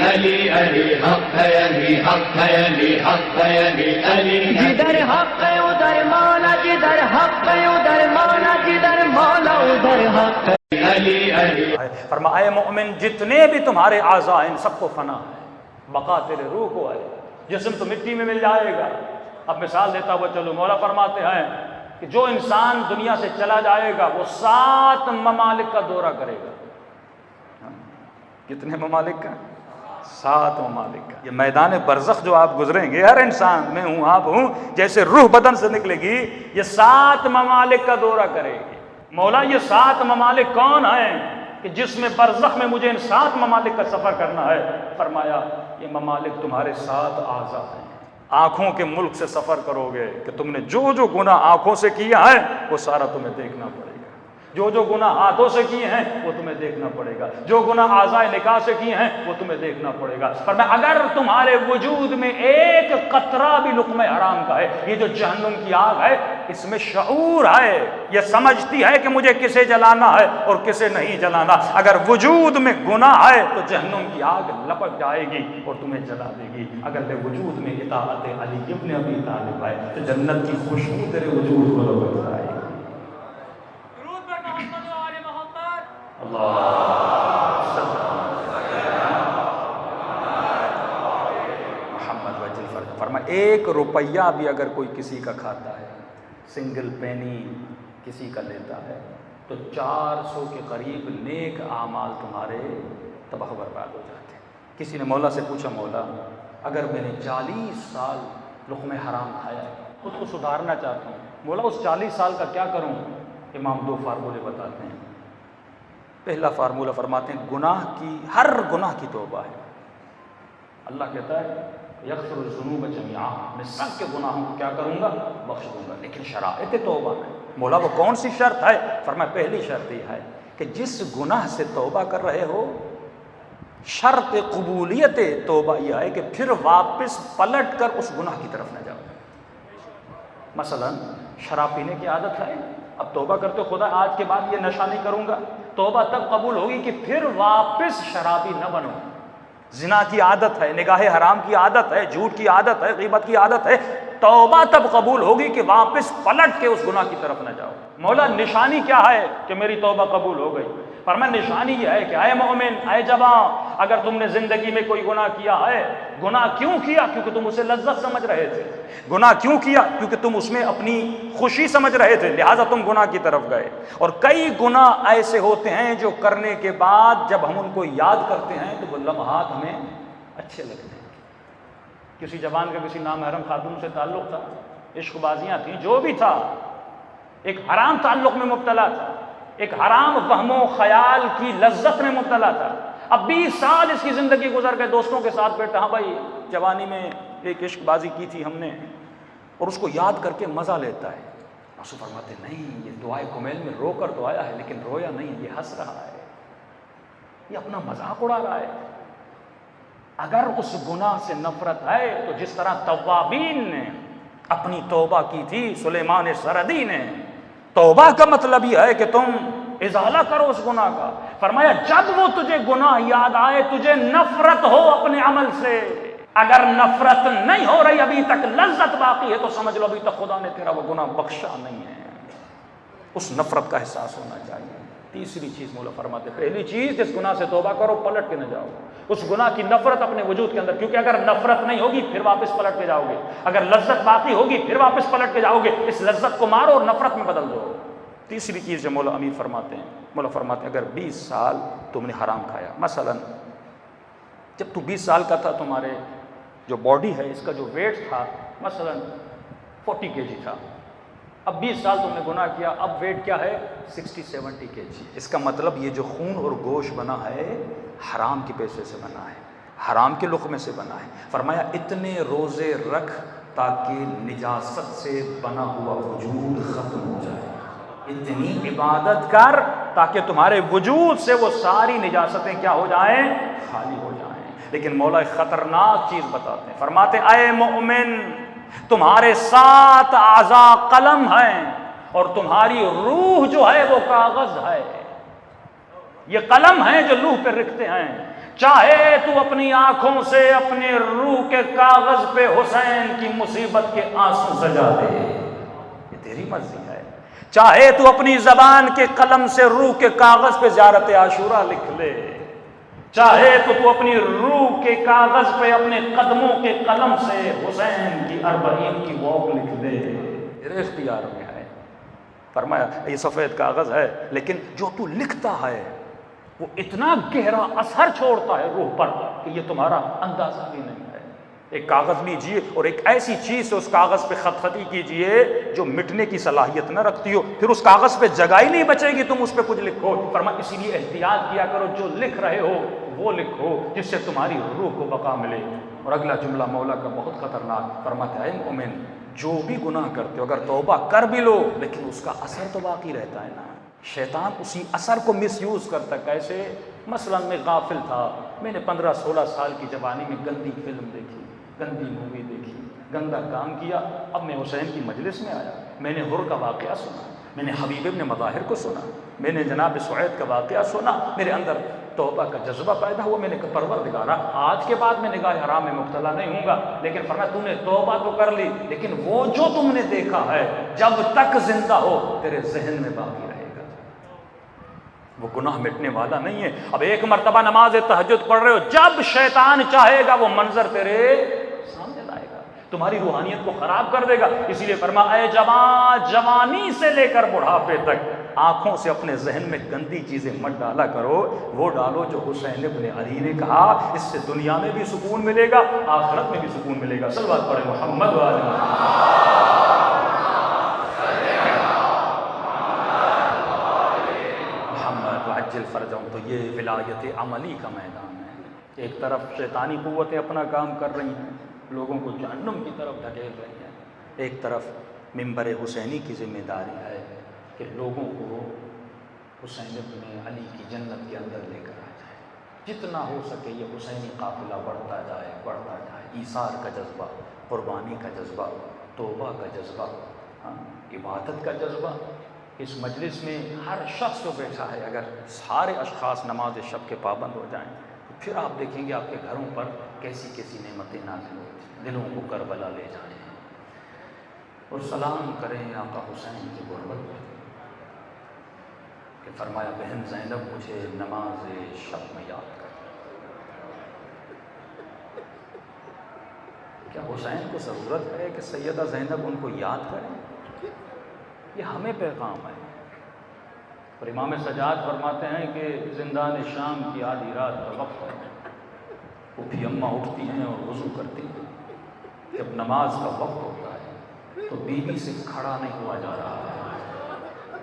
علی علی حق ہے، علی حق ہے، علی حق ہے، علی علی جدھر حق ہے ادھر مولا، جدھر حق ہے ادھر مولا، جدھر مولا ادھر حق ہے۔ علی علی فرمایا اے مومن جتنے بھی تمہارے اعضاء ہیں سب کو فنا ہے، بقا تیرے روح کو ہے، جسم تو مٹی میں مل جائے گا۔ اب مثال دیتا ہوا چلو، مولا فرماتے ہیں کہ جو انسان دنیا سے چلا جائے گا وہ 7 ممالک کا دورہ کرے گا۔ کتنے ممالک کا؟ 7 ممالک کا۔ یہ میدان برزخ جو آپ گزریں گے، ہر انسان، میں ہوں آپ ہوں، جیسے روح بدن سے نکلے گی یہ 7 ممالک کا دورہ کرے گی۔ مولا یہ 7 ممالک کون ہیں کہ جس میں برزخ میں مجھے ان 7 ممالک کا سفر کرنا ہے؟ فرمایا یہ ممالک تمہارے 7 اعضاء ہیں۔ آنکھوں کے ملک سے سفر کرو گے کہ تم نے جو جو گناہ آنکھوں سے کیا ہے وہ سارا تمہیں دیکھنا پڑے گا، جو جو گناہ ہاتھوں سے کیے ہیں وہ تمہیں دیکھنا پڑے گا، جو گناہ اعضاء نکاح سے کیے ہیں وہ تمہیں دیکھنا پڑے گا۔ فرمایا اگر تمہارے وجود میں ایک قطرہ بھی لقمہ حرام کا ہے، یہ جو جہنم کی آگ ہے اس میں شعور ہے، یہ سمجھتی ہے کہ مجھے کسے جلانا ہے اور کسے نہیں جلانا۔ اگر وجود میں گناہ ہے تو جہنم کی آگ لپٹ جائے گی اور تمہیں جلا دے گی۔ اگر تیرے وجود میں اطاعت علی ابن ابی طالب ہے تو جنت کی خوشبو تیرے وجود کو لپٹ جائے گی۔ محمد وجل فرمایا 1 روپیہ بھی اگر کوئی کسی کا کھاتا ہے، سنگل پینی کسی کا لیتا ہے تو 400 کے قریب نیک اعمال تمہارے تباہ و برباد ہو جاتے ہیں۔ کسی نے مولا سے پوچھا مولا اگر میں نے 40 سال لقمہ حرام کھایا ہے، خود کو سدھارنا چاہتا ہوں، مولا اس 40 سال کا کیا کروں؟ امام 2 فارمولے بتاتے ہیں۔ پہلا فارمولہ فرماتے ہیں ہر گناہ کی توبہ ہے۔ اللہ کہتا ہے یغفر الذنوب جميعا، میں سب کے گناہوں کو کیا کروں گا؟ بخش دوں گا، لیکن شرائط توبہ ہے۔ مولا وہ کون سی شرط ہے؟ فرمایا پہلی شرط یہ ہے کہ جس گناہ سے توبہ کر رہے ہو شرط قبولیت توبہ یہ ہے کہ پھر واپس پلٹ کر اس گناہ کی طرف نہ جاؤ۔ مثلا شراب پینے کی عادت ہے، اب توبہ کرتے خدا آج کے بعد یہ نشہ نہیں کروں گا، توبہ تب قبول ہوگی کہ پھر واپس شرابی نہ بنو۔ زنا کی عادت ہے، نگاہ حرام کی عادت ہے، جھوٹ کی عادت ہے، غیبت کی عادت ہے، توبہ تب قبول ہوگی کہ واپس پلٹ کے اس گناہ کی طرف نہ جاؤ۔ مولا نشانی کیا ہے کہ میری توبہ قبول ہو گئی؟ فرمایا نشانی یہ ہے کہ اے مومن، اے جوان، اگر تم نے زندگی میں کوئی گناہ کیا ہے، گناہ کیوں کیا؟ کیونکہ تم اسے لذت سمجھ رہے تھے۔ گناہ کیوں کیا؟ کیونکہ تم اس میں اپنی خوشی سمجھ رہے تھے، لہٰذا تم گناہ کی طرف گئے۔ اور کئی گناہ ایسے ہوتے ہیں جو کرنے کے بعد جب ہم ان کو یاد کرتے ہیں تو وہ لمحات ہمیں اچھے لگتے ہیں۔ کسی جوان کا کسی نامحرم خاتون سے تعلق تھا، عشق بازیاں تھیں، جو بھی تھا، ایک حرام تعلق میں مبتلا تھا، ایک حرام وہم و خیال کی لذت میں مبتلا تھا۔ اب 20 سال اس کی زندگی گزر گئے، دوستوں کے ساتھ بیٹھا، ہاں بھائی جوانی میں ایک عشق بازی کی تھی ہم نے، اور اس کو یاد کر کے مزہ لیتا ہے۔ رسول فرماتے نہیں، یہ دعائے کمیل میں رو کر تو آیا ہے لیکن رویا نہیں، یہ ہنس رہا ہے، یہ اپنا مذاق اڑا رہا ہے۔ اگر اس گناہ سے نفرت ہے تو جس طرح توابین نے اپنی توبہ کی تھی، سلیمان سردی نے، توبہ کا مطلب یہ ہے کہ تم ازالہ کرو اس گناہ کا۔ فرمایا جب وہ تجھے گناہ یاد آئے، تجھے نفرت ہو اپنے عمل سے، اگر نفرت نہیں ہو رہی، ابھی تک لذت باقی ہے، تو سمجھ لو ابھی تک خدا نے تیرا وہ گناہ بخشا نہیں ہے۔ اس نفرت کا احساس ہونا چاہیے۔ تیسری چیز مولا فرماتے، پہلی چیز جس گناہ سے توبہ کرو پلٹ کے نہ جاؤ، اس گناہ کی نفرت اپنے وجود کے اندر، کیونکہ اگر نفرت نہیں ہوگی پھر واپس پلٹ کے جاؤ گے، اگر لذت باقی ہوگی پھر واپس پلٹ کے جاؤ گے، اس لذت کو مارو اور نفرت میں بدل دو۔ تیسری چیز جو مولا امیر فرماتے ہیں، مولا فرماتے ہیں اگر 20 سال تم نے حرام کھایا، مثلا جب تو 20 سال کا تھا، تمہارے جو باڈی ہے اس کا جو ویٹ تھا مثلا 40 kg تھا، اب 20 سال تم نے گناہ کیا، اب ویٹ کیا ہے 60-70 kg۔ اس کا مطلب یہ جو خون اور گوشت بنا ہے حرام کے پیسے سے بنا ہے، حرام کے لقمے سے بنا ہے۔ فرمایا اتنے روزے رکھ تاکہ نجاست سے بنا ہوا وجود ختم ہو جائے، اتنی عبادت کر تاکہ تمہارے وجود سے وہ ساری نجاستیں کیا ہو جائیں؟ خالی ہو جائیں۔ لیکن مولا ایک خطرناک چیز بتاتے ہیں، فرماتے اے مومن، تمہارے 7 اعضاء قلم ہیں اور تمہاری روح جو ہے وہ کاغذ ہے۔ یہ قلم ہیں جو لوح پہ لکھتے ہیں، چاہے تو اپنی آنکھوں سے اپنے روح کے کاغذ پہ حسین کی مصیبت کے آنسو سجا دے، یہ تیری مرضی ہے۔ چاہے تو اپنی زبان کے قلم سے روح کے کاغذ پہ زیارت عاشورہ لکھ لے، چاہے تو اپنی روح کے کاغذ پہ اپنے قدموں کے قلم سے حسین کی 40 کی واک لکھ دے، تیرے اختیار میں ہے۔ فرمایا یہ سفید کاغذ ہے، لیکن جو تو لکھتا ہے وہ اتنا گہرا اثر چھوڑتا ہے روح پر کہ یہ تمہارا اندازہ بھی نہیں ہے۔ ایک کاغذ لیجئے اور ایک ایسی چیز سے اس کاغذ پہ خط خطی کیجئے جو مٹنے کی صلاحیت نہ رکھتی ہو، پھر اس کاغذ پہ جگہ ہی نہیں بچے گی تم اس پہ کچھ لکھو۔ فرمایا اسی لیے احتیاط کیا کرو، جو لکھ رہے ہو وہ لکھو جس سے تمہاری روح کو بقا ملے۔ اور اگلا جملہ مولا کا بہت خطرناک، فرماتا ہے مومن جو بھی گناہ کرتے ہو اگر توبہ کر بھی لو لیکن اس کا اثر تو باقی رہتا ہے نا، شیطان اسی اثر کو مس یوز کرتا ہے۔ کیسے؟ مثلا میں غافل تھا، میں نے 15-16 سال کی جوانی میں گندی فلم دیکھی، گندی مووی دیکھی، گندا کام کیا، اب میں حسین کی مجلس میں آیا، میں نے حر کا واقعہ سنا، میں نے حبیب ابن مظاہر کو سنا، میں نے جناب سعید کا واقعہ سنا، میرے اندر توبہ کا جذبہ پیدا ہوا، میں نے کہا پروردگارا آج کے بعد میں نگاہ حرام میں مبتلا نہیں ہوں گا۔ لیکن فرمایا تو نے توبہ تو کر لی، لیکن وہ جو تم نے دیکھا ہے جب تک زندہ ہو تیرے ذہن میں باقی رہے گا، وہ گناہ مٹنے والا نہیں ہے۔ اب ایک مرتبہ نماز تہجد پڑھ رہے ہو، جب شیطان چاہے گا وہ منظر تیرے سامنے لائے گا، تمہاری روحانیت کو خراب کر دے گا۔ اسی لیے فرمایا اے جوان، جوانی سے لے کر بڑھاپے تک آنکھوں سے اپنے ذہن میں گندی چیزیں مت ڈالا کرو، وہ ڈالو جو حسین ابن علی نے کہا، اس سے دنیا میں بھی سکون ملے گا، آخرت میں بھی سکون ملے گا۔ صلوات پڑھیں محمد و آل محمد وعجل فرجهم۔ تو یہ ولایت عملی کا میدان ہے۔ ایک طرف شیطانی قوتیں اپنا کام کر رہی ہیں، لوگوں کو جہنم کی طرف دھکیل رہی ہیں، ایک طرف منبر حسینی کی ذمہ داری ہے کہ لوگوں کو حسین ابن علی کی جنت کے اندر لے کر آ جائے، جتنا ہو سکے یہ حسینی قافلہ بڑھتا جائے، بڑھتا جائے۔ ایثار کا جذبہ، قربانی کا جذبہ، توبہ کا جذبہ، عبادت کا جذبہ۔ اس مجلس میں ہر شخص جو بیٹھا ہے اگر سارے اشخاص نماز شب کے پابند ہو جائیں تو پھر آپ دیکھیں گے آپ کے گھروں پر کیسی کیسی نعمتیں نازل ہوتی ہیں، دلوں کو کربلا لے جائیں۔ اور سلام کریں آقا حسین کی غربت پہ کہ فرمایا بہن زینب مجھے نماز شب میں یاد کر۔ کیا حسین کو ضرورت ہے کہ سیدہ زینب ان کو یاد کریں؟ یہ ہمیں پیغام ہے۔ اور امام سجاد فرماتے ہیں کہ زندان شام کی آدھی رات کا وقت ہے، پھوپھی اماں اٹھتی ہیں اور وضو کرتی ہیں، جب نماز کا وقت ہوتا ہے تو بیوی سے کھڑا نہیں ہوا جا رہا ہے۔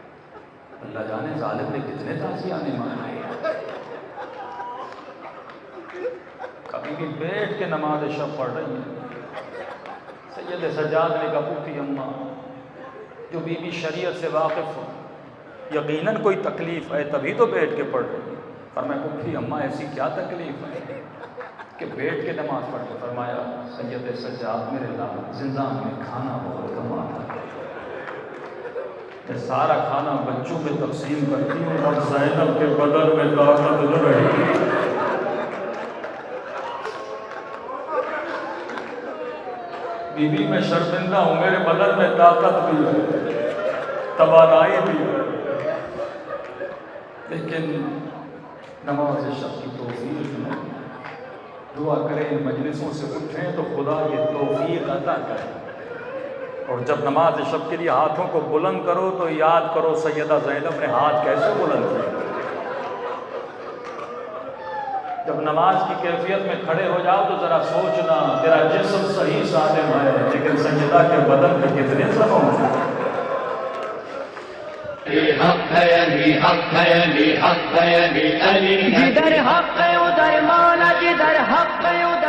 اللہ جانے ظالم نے کتنے تعزیانے مانگے، کبھی بھی بیٹھ کے نماز شب پڑھ رہی ہیں۔ سید سجاد نے کہا پھوپھی اماں جو بیوی شریعت سے واقف ہو، یقیناً کوئی تکلیف ہے تبھی تو بیٹھ کے پڑھ رہی ہے۔ فرمایا پھوپھی اماں ایسی کیا تکلیف ہے کہ بیٹھ کے نماز پڑھ کے؟ فرمایا سید سجاد میرے زندان میں کھانا بہت کم آتا ہے، میں سارا کھانا بچوں میں تقسیم کرتی ہوں اور زینب کے بدن میں طاقت نہ رہی۔ بی بی میں شرمندہ ہوں، میرے بدن میں طاقت بھی ہے، توانائی بھی ہے، لیکن نماز شب کی توفیق نہیں۔ دعا کریں ان مجلسوں سے اٹھیں تو خدا یہ توفیق عطا کرے۔ اور جب نماز شب کے لیے ہاتھوں کو بلند کرو تو یاد کرو سیدہ زینب نے ہاتھ کیسے بلند کیے۔ جب نماز کی کیفیت میں کھڑے ہو جاؤ تو ذرا سوچنا تیرا جسم صحیح سالم ہے لیکن سیدہ کے بدن پہ کتنے زخم ہیں۔ حق ہے علی، حق ہے علی، حق ہے علی، علی ہے۔ جدھر حق ہے ادھر مولا، جدھر حق ہے ادھر